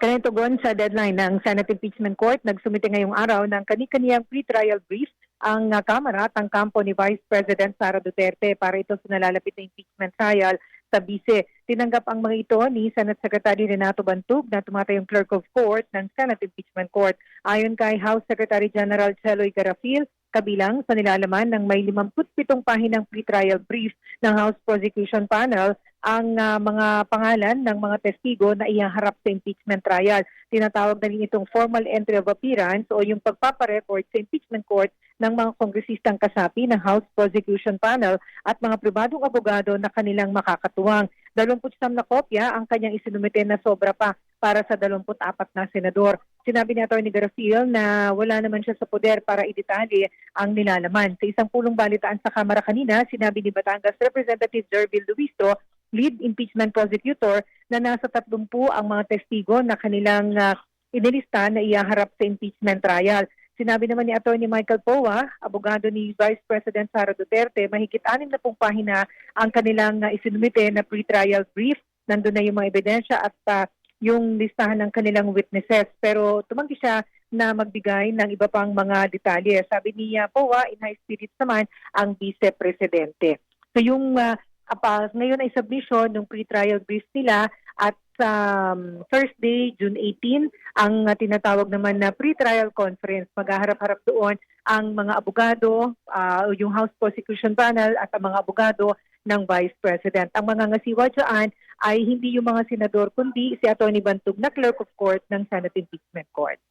Tugon sa deadline ng Senate Impeachment Court, nagsumite ngayong araw ng kani-kaniyang pre-trial brief ang Kamara at ang kampo ni Vice President Sara Duterte para ito sa nalalapit na impeachment trial sa Bise. Tinanggap ang mga ito ni Senate Secretary Renato Bantug na tumatayong Clerk of Court ng Senate Impeachment Court. Ayon kay House Secretary General Cheloy Garafil, kabilang sa nilalaman ng may 57 pahinang pre-trial brief ng House Prosecution Panel ang mga pangalan ng mga testigo na ihaharap sa impeachment trial. Tinatawag na rin itong formal entry of appearance o yung pagpaparecord sa impeachment court ng mga kongresistang kasapi ng House Prosecution Panel at mga pribadong abogado na kanilang makakatuwang. 29 na kopya ang kanyang isinumite na sobra pa para sa 24 na senador. Sinabi ni Atty. Garafil na wala naman siya sa poder para idetalye ang nilalaman. Sa isang pulong balitaan sa Kamara kanina, sinabi ni Batangas Representative Jervil Luisto, lead impeachment prosecutor, na nasa 30 ang mga testigo na kanilang inilista na ihaharap sa impeachment trial. Sinabi naman ni Atty. Michael Poa, abogado ni Vice President Sara Duterte, mahigit 60 pahina ang kanilang isinumite na pre-trial brief. Nandun na yung mga ebidensya at yung listahan ng kanilang witnesses. Pero tumanggi siya na magbigay ng iba pang mga detalye. Sabi ni Poa, in high spirits naman ang Vice Presidente. So yung ngayon ay submission ng pre-trial brief nila at sa Thursday, June 18, ang tinatawag naman na pre-trial conference. Maghaharap-harap doon ang mga abogado, yung House Prosecution Panel at ang mga abogado ng Vice President. Ang mga ngasiwa dyan ay hindi yung mga senador kundi si Atty. Bantug na Clerk of Court ng Senate Impeachment Court.